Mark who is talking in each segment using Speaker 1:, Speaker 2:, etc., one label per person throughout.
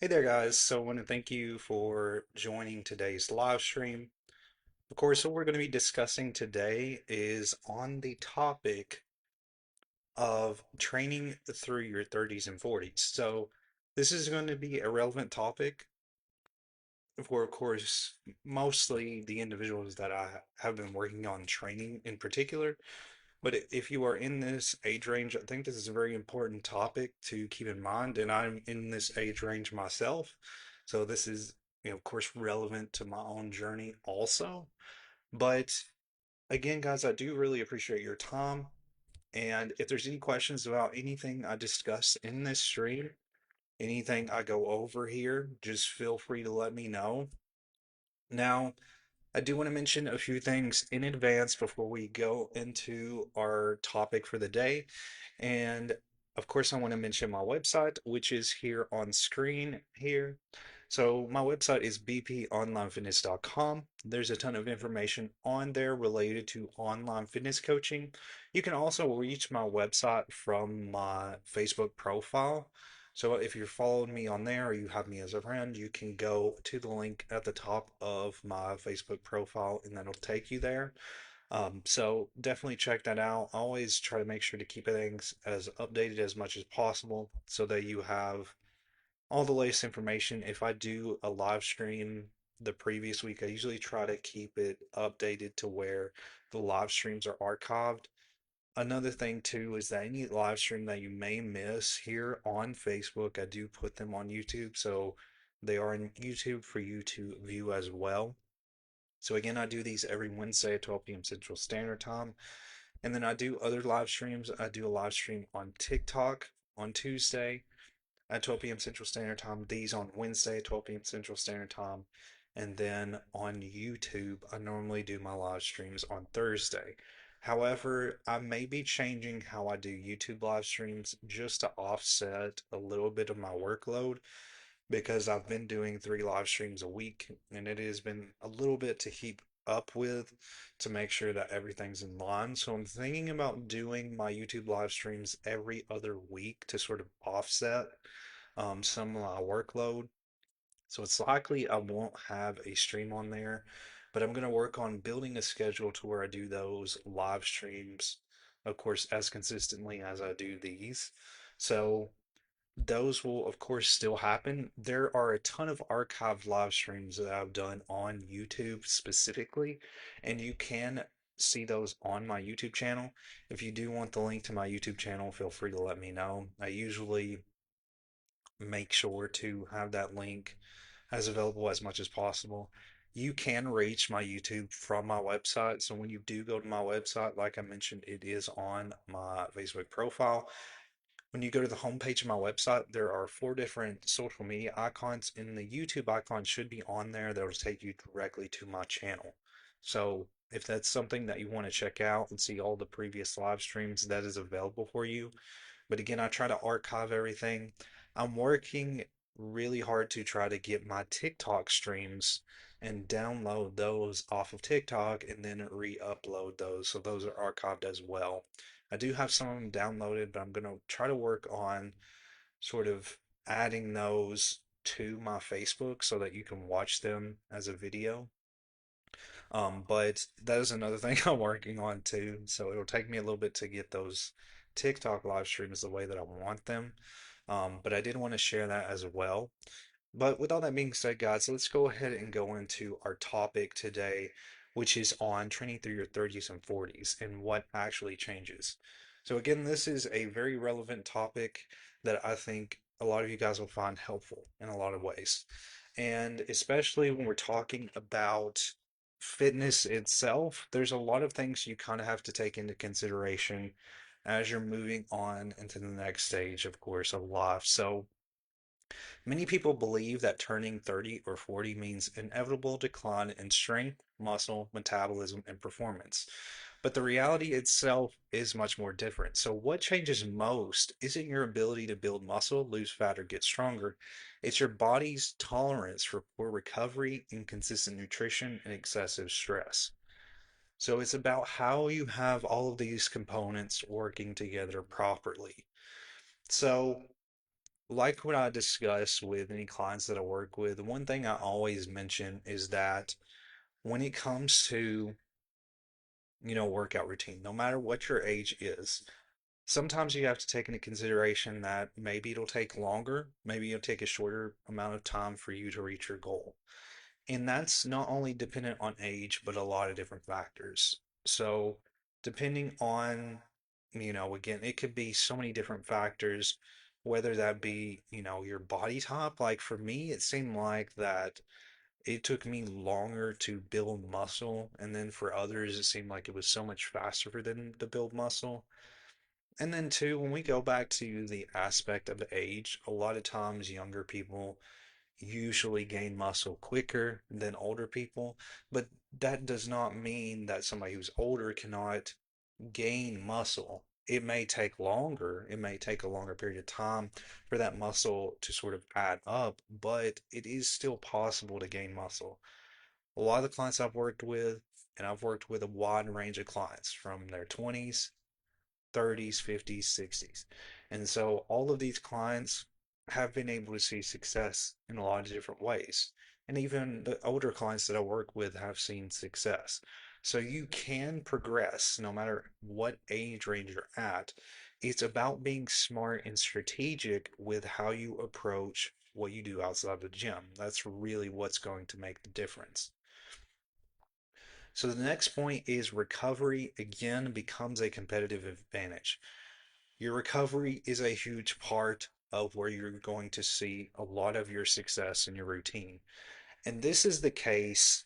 Speaker 1: Hey there, guys. So I want to thank you for joining today's live stream. Of course, what we're going to be discussing today is on the topic of training through your 30s and 40s. So this is going to be a relevant topic for, of course, mostly the individuals that I have been working on training in particular. But if you are in this age range, I think this is a very important topic to keep in mind. And I'm in this age range myself. So this is, of course, relevant to my own journey also. But again, guys, I do really appreciate your time. And if there's any questions about anything I discuss in this stream, anything I go over here, just feel free to let me know. Now, I do want to mention a few things in advance before we go into our topic for the day. And of course, I want to mention my website, which is here on screen here. So my website is bponlinefitness.com. There's a ton of information on there related to online fitness coaching. You can also reach my website from my Facebook profile. So if you're following me on there or you have me as a friend, you can go to the link at the top of my Facebook profile and that'll take you there. So definitely check that out. I always try to make sure to keep things as updated as much as possible so that you have all the latest information. If I do a live stream the previous week, I usually try to keep it updated to where the live streams are archived. Another thing too is that any live stream that you may miss here on Facebook, I do put them on YouTube, so they are on YouTube for you to view as well. So again, I do these every Wednesday at 12 p.m. Central Standard Time. And then I do other live streams. I do a live stream on TikTok on Tuesday at 12 p.m. Central Standard Time. These on Wednesday at 12 p.m. Central Standard Time. And then on YouTube, I normally do my live streams on Thursday. However, I may be changing how I do YouTube live streams just to offset a little bit of my workload because I've been doing 3 live streams a week and it has been a little bit to keep up with to make sure that everything's in line. So I'm thinking about doing my YouTube live streams every other week to sort of offset some of my workload. So it's likely I won't have a stream on there, but I'm going to work on building a schedule to where I do those live streams, of course, as consistently as I do these. So those will, of course, still happen. There are a ton of archived live streams that I've done on YouTube specifically, and you can see those on my YouTube channel. If you do want the link to my YouTube channel, feel free to let me know. I usually make sure to have that link as available as much as possible. You can reach my YouTube from my website. So when you do go to my website, like I mentioned, it is on my Facebook profile. When you go to the homepage of my website, there are 4 different social media icons, and the YouTube icon should be on there. That'll take you directly to my channel. So if that's something that you want to check out and see all the previous live streams, that is available for you. But again, I try to archive everything. I'm working really hard to try to get my TikTok streams and download those off of TikTok and then re-upload those. So those are archived as well. I do have some of them downloaded, but I'm going to try to work on sort of adding those to my Facebook so that you can watch them as a video. But that is another thing I'm working on too. So it'll take me a little bit to get those TikTok live streams the way that I want them. But I did want to share that as well. But with all that being said, guys, let's go ahead and go into our topic today, which is on training through your 30s and 40s and what actually changes. So, again, this is a very relevant topic that I think a lot of you guys will find helpful in a lot of ways. And especially when we're talking about fitness itself, there's a lot of things you kind of have to take into consideration as you're moving on into the next stage, of course, of life. So, many people believe that turning 30 or 40 means inevitable decline in strength, muscle, metabolism, and performance. But the reality itself is much more different. So, what changes most isn't your ability to build muscle, lose fat, or get stronger. It's your body's tolerance for poor recovery, inconsistent nutrition, and excessive stress. So, it's about how you have all of these components working together properly. So, like what I discuss with any clients that I work with, one thing I always mention is that when it comes to, workout routine, no matter what your age is, sometimes you have to take into consideration that maybe it'll take longer, maybe it'll take a shorter amount of time for you to reach your goal. And that's not only dependent on age, but a lot of different factors. So, depending on, again, it could be so many different factors, whether that be, your body type. Like for me, it seemed like that it took me longer to build muscle. And then for others, it seemed like it was so much faster for them to build muscle. And then, too, when we go back to the aspect of age, a lot of times younger people usually gain muscle quicker than older people, but that does not mean that somebody who's older cannot gain muscle. It may take longer, it may take a longer period of time for that muscle to sort of add up, but it is still possible to gain muscle. A lot of the clients I've worked with, and I've worked with a wide range of clients from their 20s 30s, 50s, 60s. And so all of these clients have been able to see success in a lot of different ways. And even the older clients that I work with have seen success. So you can progress no matter what age range you're at. It's about being smart and strategic with how you approach what you do outside the gym. That's really what's going to make the difference. So the next point is recovery again becomes a competitive advantage. Your recovery is a huge part of where you're going to see a lot of your success in your routine. And this is the case,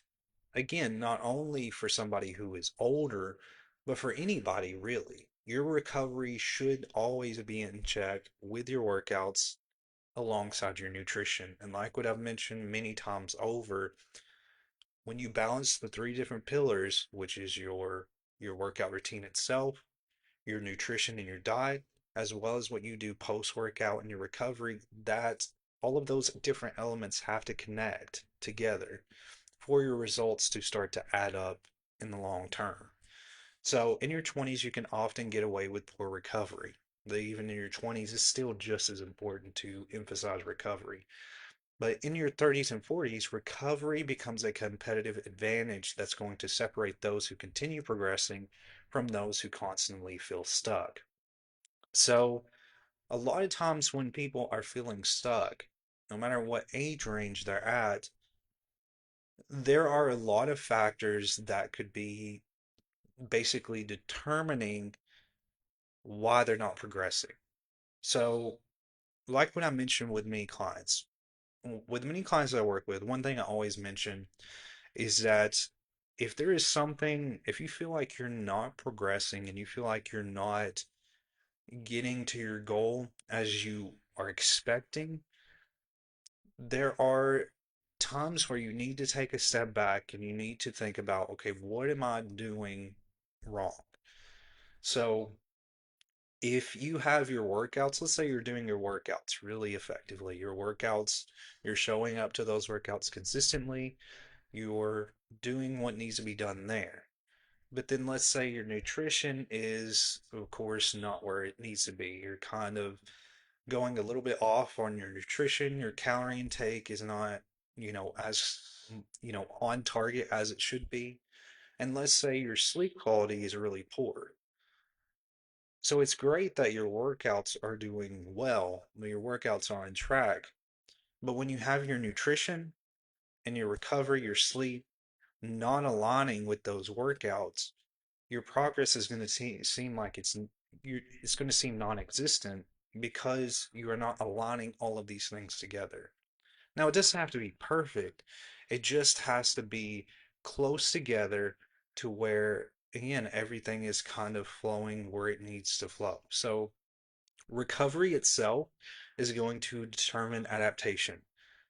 Speaker 1: again, not only for somebody who is older, but for anybody really. Your recovery should always be in check with your workouts alongside your nutrition. And like what I've mentioned many times over, when you balance the three different pillars, which is your workout routine itself, your nutrition and your diet, as well as what you do post workout and your recovery, that all of those different elements have to connect together for your results to start to add up in the long term. So in your 20s, you can often get away with poor recovery. Even in your 20s, it's still just as important to emphasize recovery. But in your 30s and 40s, recovery becomes a competitive advantage that's going to separate those who continue progressing from those who constantly feel stuck. So, a lot of times when people are feeling stuck, no matter what age range they're at, there are a lot of factors that could be basically determining why they're not progressing. So, like what I mentioned with many clients, with many clients I work with, one thing I always mention is that if there is something, if you feel like you're not progressing and you feel like you're not getting to your goal as you are expecting, there are times where you need to take a step back and you need to think about, okay, what am I doing wrong? So, if you have your workouts, let's say you're doing your workouts really effectively, you're showing up to those workouts consistently, you're doing what needs to be done there. But then let's say your nutrition is, of course, not where it needs to be. You're kind of going a little bit off on your nutrition. Your calorie intake is not, as, on target as it should be. And let's say your sleep quality is really poor. So it's great that your workouts are doing well, your workouts are on track. But when you have your nutrition and your recovery, your sleep not aligning with those workouts, your progress is going to seem like it's going to seem non-existent because you are not aligning all of these things together. Now, it doesn't have to be perfect. It just has to be close together to where, again, everything is kind of flowing where it needs to flow. So, recovery itself is going to determine adaptation.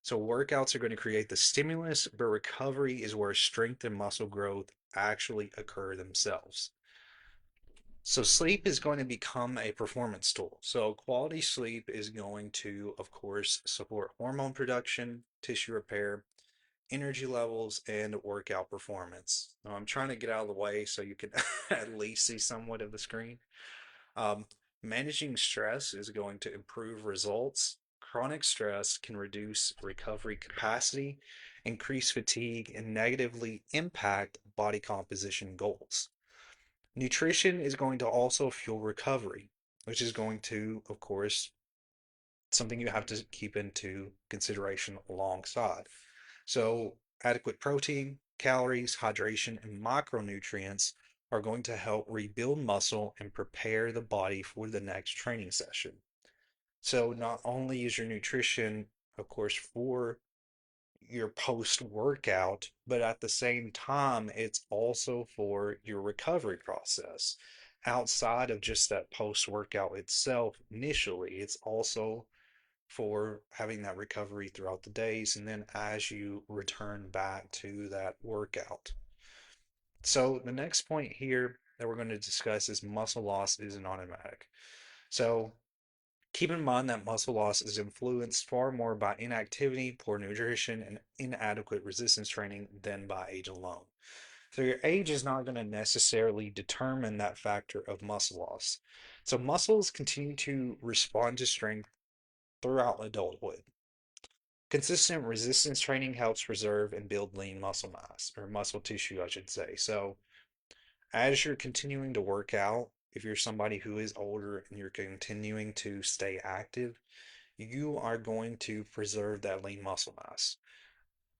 Speaker 1: So, workouts are going to create the stimulus, but recovery is where strength and muscle growth actually occur themselves. So sleep is going to become a performance tool. So quality sleep is going to, of course, support hormone production, tissue repair, energy levels, and workout performance. Now, I'm trying to get out of the way so you can at least see somewhat of the screen. Um, Managing stress is going to improve results, chronic stress can reduce recovery capacity, increase fatigue, and negatively impact body composition goals. Nutrition is going to also fuel recovery, which is going to, of course, something you have to keep into consideration alongside. So, adequate protein, calories, hydration, and micronutrients are going to help rebuild muscle and prepare the body for the next training session. So, not only is your nutrition, of course, for your post workout, but at the same time, it's also for your recovery process. Outside of just that post workout itself, initially, it's also for having that recovery throughout the days and then as you return back to that workout. So, the next point here that we're going to discuss is muscle loss isn't automatic. So, keep in mind that muscle loss is influenced far more by inactivity, poor nutrition, and inadequate resistance training than by age alone. So, your age is not going to necessarily determine that factor of muscle loss. So, muscles continue to respond to strength throughout adulthood. Consistent resistance training helps preserve and build lean muscle mass, or muscle tissue, I should say. So, as you're continuing to work out, if you're somebody who is older and you're continuing to stay active, you are going to preserve that lean muscle mass.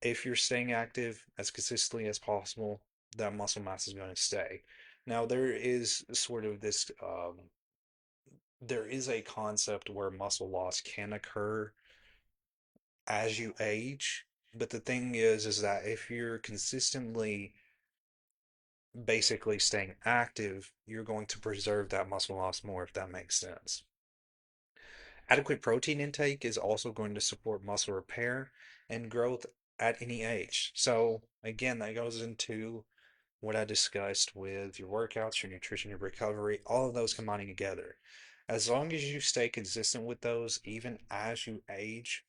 Speaker 1: If you're staying active as consistently as possible, that muscle mass is going to stay. Now, there is sort of this, there is a concept where muscle loss can occur as you age. But the thing is that if you're consistently basically staying active, you're going to preserve that muscle loss more, if that makes sense. Adequate protein intake is also going to support muscle repair and growth at any age. So, again, that goes into what I discussed with your workouts, your nutrition, your recovery, all of those combining together. As long as you stay consistent with those, even as you age,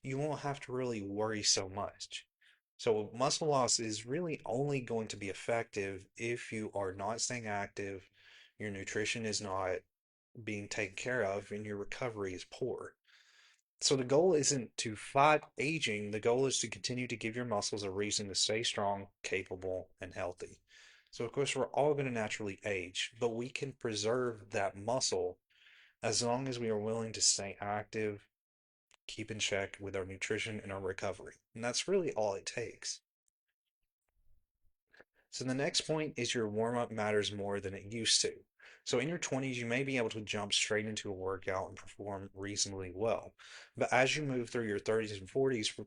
Speaker 1: you won't have to really worry so much. So, muscle loss is really only going to be effective if you are not staying active, your nutrition is not being taken care of, and your recovery is poor. So, the goal isn't to fight aging, the goal is to continue to give your muscles a reason to stay strong, capable, and healthy. So, of course, we're all going to naturally age, but we can preserve that muscle as long as we are willing to stay active, keep in check with our nutrition and our recovery. And that's really all it takes. So the next point is your warm up matters more than it used to. So in your 20s, you may be able to jump straight into a workout and perform reasonably well. But as you move through your 30s and 40s,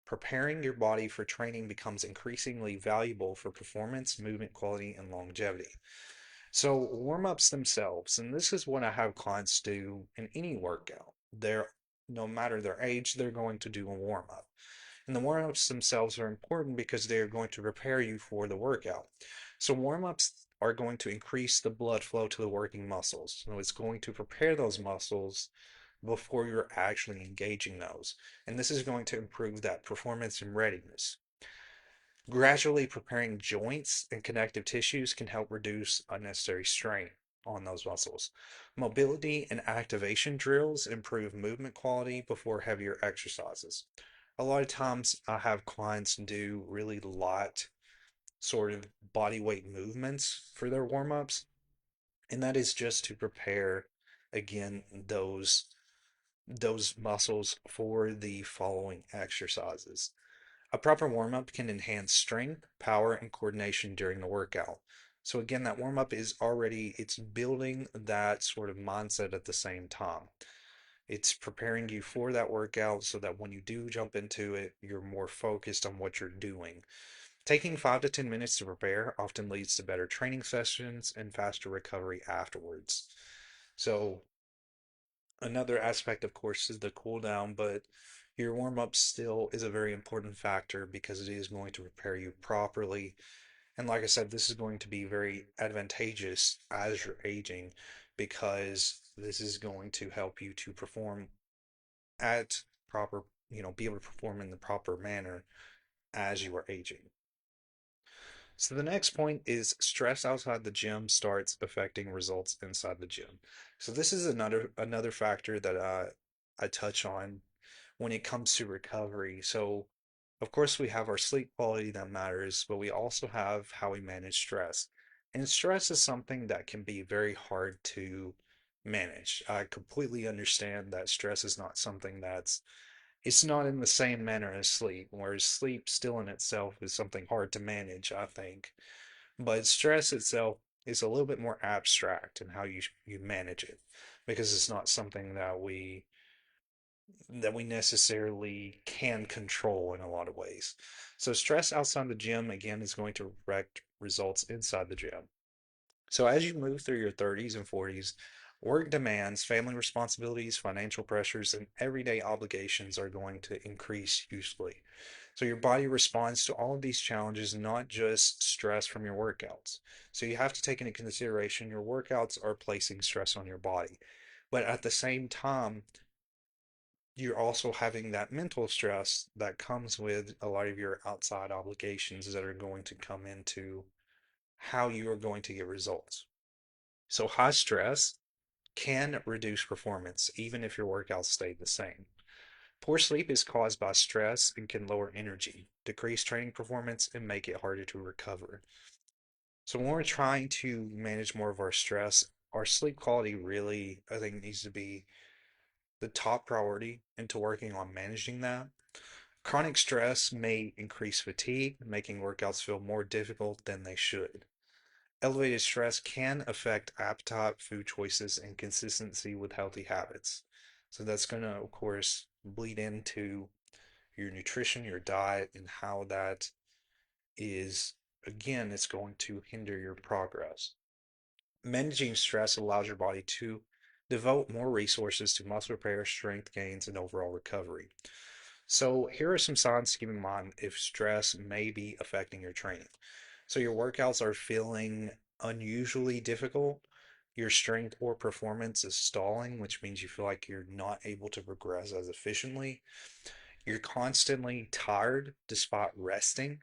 Speaker 1: preparing your body for training becomes increasingly valuable for performance, movement quality, and longevity. So warm ups themselves, and this is what I have clients do in any workout. No matter their age, they're going to do a warm up. And the warm ups themselves are important because they are going to prepare you for the workout. So, warm ups are going to increase the blood flow to the working muscles. So, it's going to prepare those muscles before you're actually engaging those. And this is going to improve that performance and readiness. Gradually preparing joints and connective tissues can help reduce unnecessary strain on those muscles. Mobility and activation drills improve movement quality before heavier exercises. A lot of times I have clients do really light sort of body weight movements for their warm-ups, and that is just to prepare again those muscles for the following exercises. A proper warm up can enhance strength, power, and coordination during the workout. So again, that warm up is already it's building that sort of mindset at the same time. It's preparing you for that workout so that when you do jump into it, you're more focused on what you're doing. Taking 5 to 10 minutes to prepare often leads to better training sessions and faster recovery afterwards. So another aspect, of course, is the cool down, but your warm up still is a very important factor because it is going to prepare you properly. And like I said, this is going to be very advantageous as you're aging because this is going to help you to perform at proper, be able to perform in the proper manner as you are aging. So the next point is stress outside the gym starts affecting results inside the gym. So this is another factor that I touch on when it comes to recovery. So, of course, we have our sleep quality that matters, but we also have how we manage stress. And stress is something that can be very hard to manage. I completely understand that stress is not something it's not in the same manner as sleep, whereas sleep still in itself is something hard to manage, I think. But stress itself is a little bit more abstract in how you manage it because it's not something that we necessarily can control in a lot of ways. So stress outside the gym again is going to affect results inside the gym. So as you move through your 30s and 40s, work demands, family responsibilities, financial pressures, and everyday obligations are going to increase hugely. So your body responds to all of these challenges, not just stress from your workouts. So you have to take into consideration your workouts are placing stress on your body. But at the same time, you're also having that mental stress that comes with a lot of your outside obligations that are going to come into how you are going to get results. So high stress can reduce performance even if your workouts stay the same. Poor sleep is caused by stress and can lower energy, decrease training performance, and make it harder to recover. So when we're trying to manage more of our stress, our sleep quality really, I think, needs to be the top priority into working on managing that. Chronic stress may increase fatigue, making workouts feel more difficult than they should. Elevated stress can affect appetite, food choices, and consistency with healthy habits. So that's going to, of course, bleed into your nutrition, your diet, and how that is, again, it's going to hinder your progress. Managing stress allows your body to devote more resources to muscle repair, strength gains, and overall recovery. So, here are some signs to keep in mind if stress may be affecting your training. So, your workouts are feeling unusually difficult. Your strength or performance is stalling, which means you feel like you're not able to progress as efficiently. You're constantly tired despite resting.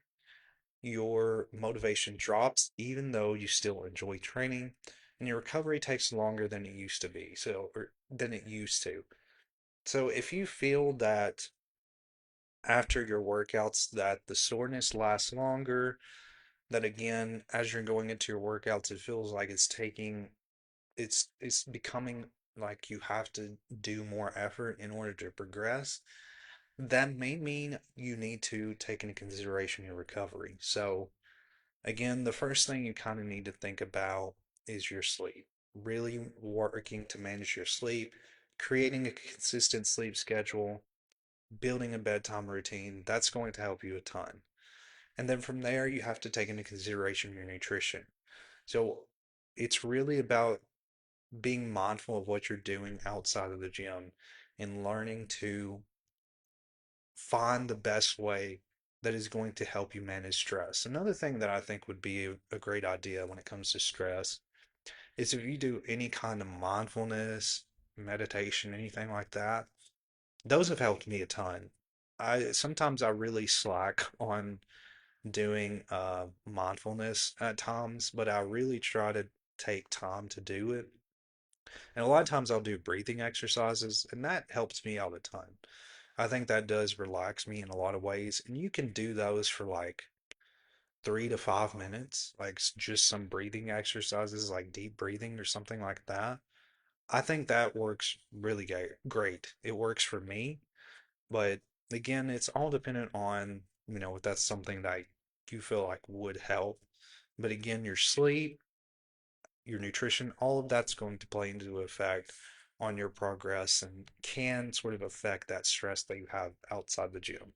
Speaker 1: Your motivation drops even though you still enjoy training, and your recovery takes longer than it used to be. Or than it used to. So if you feel that after your workouts that the soreness lasts longer, that again, as you're going into your workouts, it feels like it's becoming like you have to do more effort in order to progress, that may mean you need to take into consideration your recovery. So, again, the first thing you kind of need to think about is your sleep. Really working to manage your sleep, creating a consistent sleep schedule, building a bedtime routine, that's going to help you a ton. And then from there, you have to take into consideration your nutrition. So, it's really about being mindful of what you're doing outside of the gym and learning to find the best way that is going to help you manage stress. Another thing that I think would be a great idea when it comes to stress is if you do any kind of mindfulness, meditation, anything like that, those have helped me a ton. I really slack on doing mindfulness at times, but I really try to take time to do it. And a lot of times I'll do breathing exercises, and that helps me out a ton. I think that does relax me in a lot of ways, and you can do those for like 3 to 5 minutes, like just some breathing exercises, like deep breathing or something like that. I think that works really great. It works for me, but again, it's all dependent on, if that's something that you feel like would help. But again, your sleep, your nutrition, all of that's going to play into effect on your progress and can sort of affect that stress that you have outside the gym.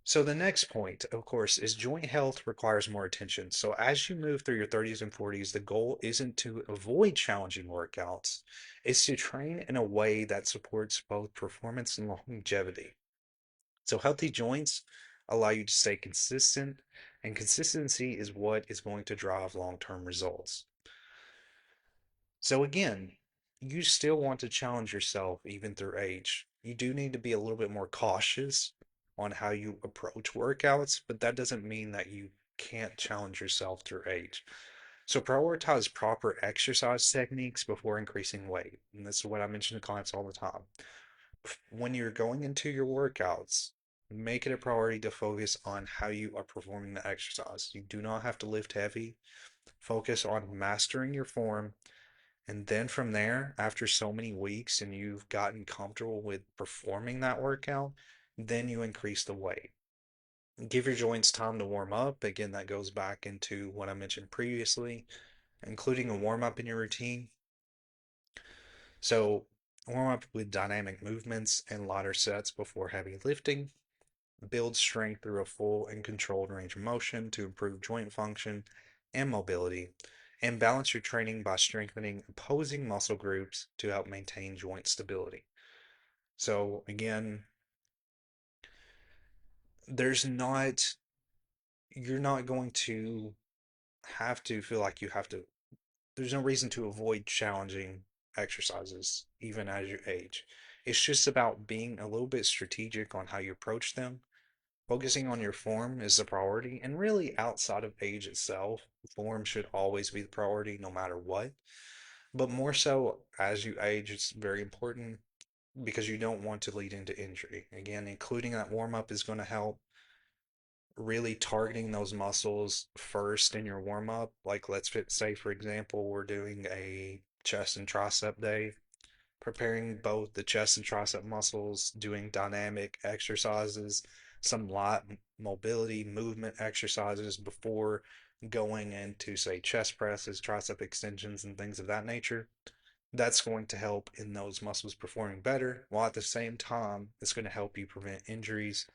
Speaker 1: So the next point, of course, is joint health requires more attention. So as you move through your 30s and 40s, the goal isn't to avoid challenging workouts, it's to train in a way that supports both performance and longevity. So healthy joints allow you to stay consistent, and consistency is what is going to drive long-term results. So again, you still want to challenge yourself even through age. You do need to be a little bit more cautious on how you approach workouts, but that doesn't mean that you can't challenge yourself through age. So prioritize proper exercise techniques before increasing weight. And this is what I mention to clients all the time. when you're going into your workouts, make it a priority to focus on how you are performing the exercise. You do not have to lift heavy. Focus on mastering your form. And then from there, after so many weeks and you've gotten comfortable with performing that workout, then you increase the weight. Give your joints time to warm up. Again, that goes back into what I mentioned previously, including a warm up in your routine. So, warm up with dynamic movements and lighter sets before heavy lifting. Build strength through a full and controlled range of motion to improve joint function and mobility. And balance your training by strengthening opposing muscle groups to help maintain joint stability. So, again, there's not, you're not going to have to feel like you have to, there's no reason to avoid challenging exercises even as you age. It's just about being a little bit strategic on how you approach them. Focusing on your form is the priority, and really outside of age itself, form should always be the priority no matter what. But more so as you age, it's very important because you don't want to lead into injury. Again, including that warm up is going to help, really targeting those muscles first in your warm up. Like, let's say, for example, we're doing a chest and tricep day, preparing both the chest and tricep muscles, doing dynamic exercises, some light mobility movement exercises before going into, say, chest presses, tricep extensions, and things of that nature. That's going to help in those muscles performing better, while at the same time, it's going to help you prevent injuries.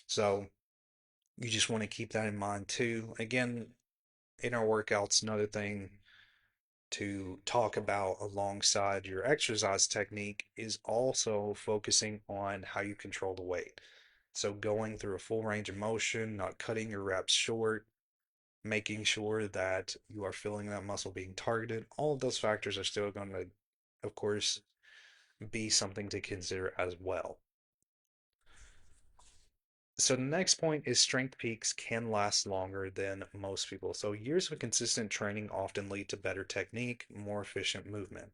Speaker 1: So, you just want to keep that in mind too. Again, in our workouts, another thing to talk about alongside your exercise technique is also focusing on how you control the weight. So, going through a full range of motion, not cutting your reps short, making sure that you are feeling that muscle being targeted. All of those factors are still going to, of course, be something to consider as well. So the next point is strength peaks can last longer than most people. So years of consistent training often lead to better technique, more efficient movement.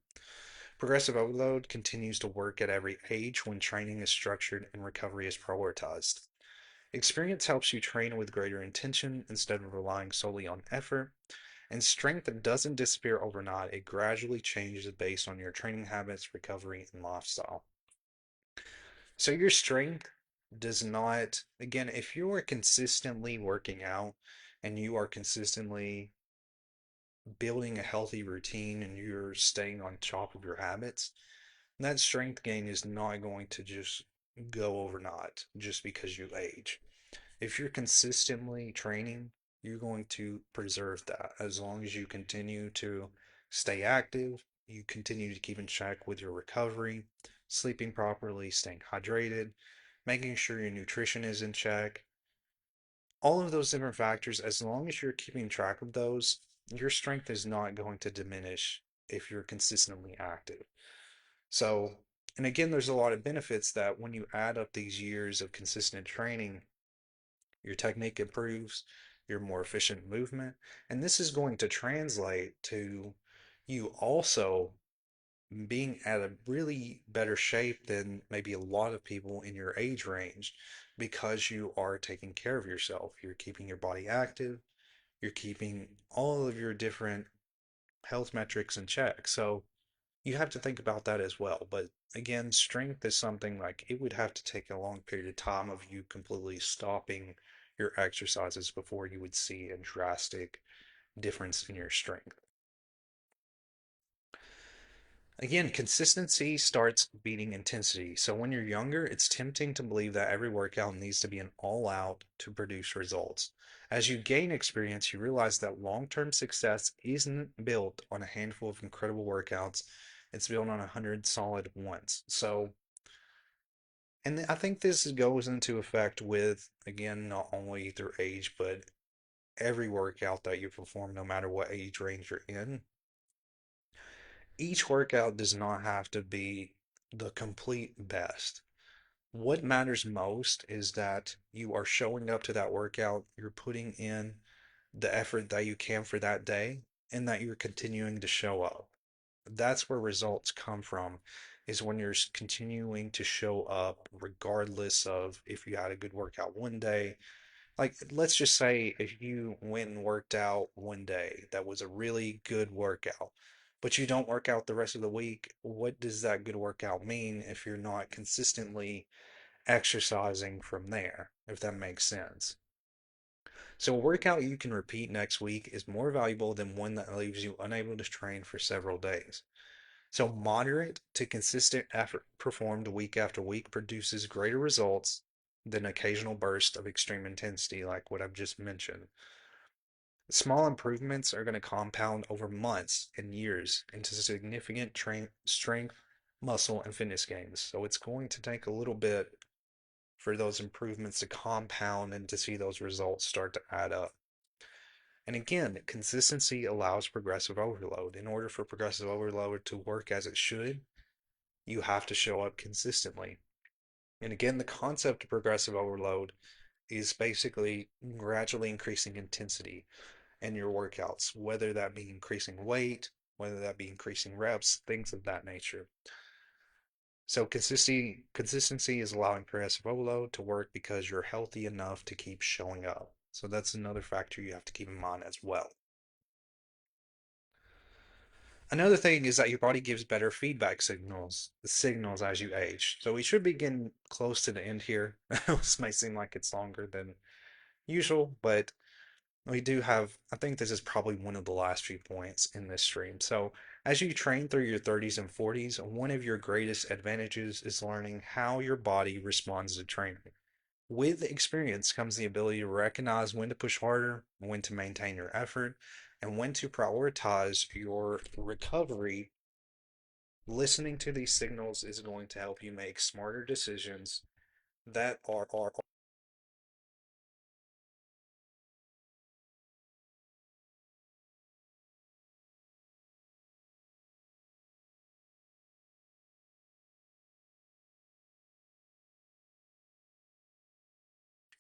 Speaker 1: Progressive overload continues to work at every age when training is structured and recovery is prioritized. Experience helps you train with greater intention instead of relying solely on effort. And strength doesn't disappear overnight, it gradually changes based on your training habits, recovery, and lifestyle. So your strength does not, again, if you are consistently working out and you are consistently building a healthy routine and you're staying on top of your habits, that strength gain is not going to just go overnight just because you age. If you're consistently training, you're going to preserve that as long as you continue to stay active, you continue to keep in check with your recovery, sleeping properly, staying hydrated, making sure your nutrition is in check. All of those different factors, as long as you're keeping track of those, your strength is not going to diminish if you're consistently active. So, and again, there's a lot of benefits that when you add up these years of consistent training, your technique improves, your more efficient movement, and this is going to translate to you also being at a really better shape than maybe a lot of people in your age range because you are taking care of yourself. You're keeping your body active, you're keeping all of your different health metrics in check. So you have to think about that as well. But again, strength is something like it would have to take a long period of time of you completely stopping your exercises before you would see a drastic difference in your strength. Again, consistency starts beating intensity. So when you're younger, it's tempting to believe that every workout needs to be an all out to produce results. As you gain experience, you realize that long term success isn't built on a handful of incredible workouts, it's built on 100 solid ones. So, and I think this goes into effect with, again, not only through age, but every workout that you perform, no matter what age range you're in. Each workout does not have to be the complete best. What matters most is that you are showing up to that workout, you're putting in the effort that you can for that day, and that you're continuing to show up. That's where results come from. is when you're continuing to show up regardless of if you had a good workout one day. Like, let's just say if you went and worked out one day, that was a really good workout, but you don't work out the rest of the week, what does that good workout mean if you're not consistently exercising from there, if that makes sense? So, a workout you can repeat next week is more valuable than one that leaves you unable to train for several days. So, moderate to consistent effort performed week after week produces greater results than occasional bursts of extreme intensity, like what I've just mentioned. Small improvements are going to compound over months and years into significant strength, muscle, and fitness gains. So, it's going to take a little bit for those improvements to compound and to see those results start to add up. And again, consistency allows progressive overload. In order for progressive overload to work as it should, you have to show up consistently. And again, the concept of progressive overload is basically gradually increasing intensity in your workouts, whether that be increasing weight, whether that be increasing reps, things of that nature. So consistency is allowing progressive overload to work because you're healthy enough to keep showing up. So that's another factor you have to keep in mind as well. Another thing is that your body gives better feedback signals as you age. So we should be getting close to the end here. This might seem like it's longer than usual, but we do have, I think this is probably one of the last few points in this stream. So as you train through your 30s and 40s, one of your greatest advantages is learning how your body responds to training. With experience comes the ability to recognize when to push harder, when to maintain your effort, and when to prioritize your recovery. Listening to these signals is going to help you make smarter decisions that are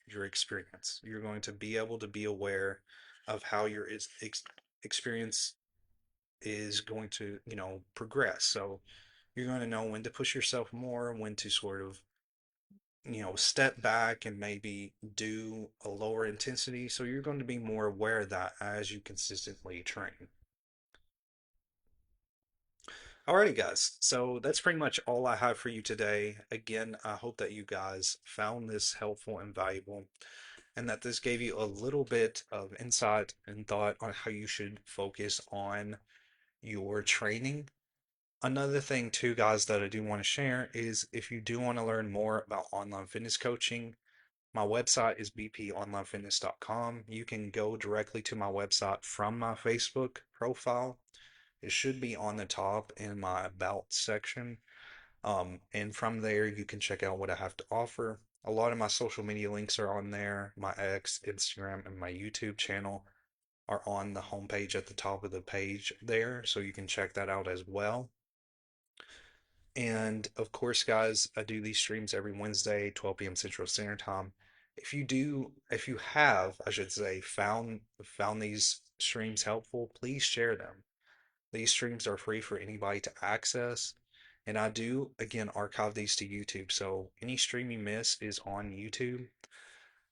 Speaker 1: your experience. You're going to be able to be aware of how your experience is going to, progress. So you're going to know when to push yourself more, when to sort of, step back and maybe do a lower intensity. So you're going to be more aware of that as you consistently train. Alrighty, guys. So that's pretty much all I have for you today. Again, I hope that you guys found this helpful and valuable, and that this gave you a little bit of insight and thought on how you should focus on your training. Another thing, too, guys, that I do want to share is if you do want to learn more about online fitness coaching, my website is bponlinefitness.com. You can go directly to my website from my Facebook profile. It should be on the top in my About section. And from there, you can check out what I have to offer. A lot of my social media links are on there. My X, Instagram, and my YouTube channel are on the homepage at the top of the page there, so you can check that out as well. And of course, guys, I do these streams every Wednesday, 12 p.m. Central Standard Time. If you have, I should say, found these streams helpful, please share them. These streams are free for anybody to access. And I do, again, archive these to YouTube. So any stream you miss is on YouTube.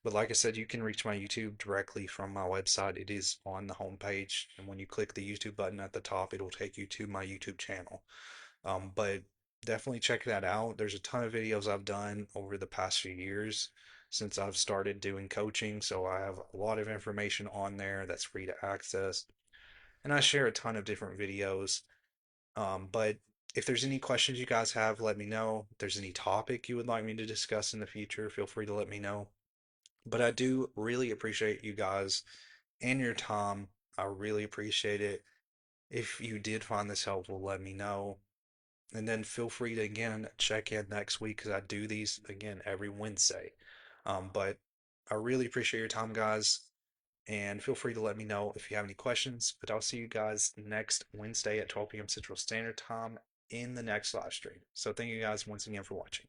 Speaker 1: But like I said, you can reach my YouTube directly from my website. It is on the homepage. And when you click the YouTube button at the top, it'll take you to my YouTube channel. But definitely check that out. There's a ton of videos I've done over the past few years since I've started doing coaching. So I have a lot of information on there that's free to access. And I share a ton of different videos. But if there's any questions you guys have, let me know. If there's any topic you would like me to discuss in the future, feel free to let me know. But I do really appreciate you guys and your time. I really appreciate it. If you did find this helpful, let me know. And then feel free to again check in next week because I do these again every Wednesday. But I really appreciate your time, guys. And feel free to let me know if you have any questions. But I'll see you guys next Wednesday at 12 p.m. Central Standard Time in the next live stream. So thank you guys once again for watching.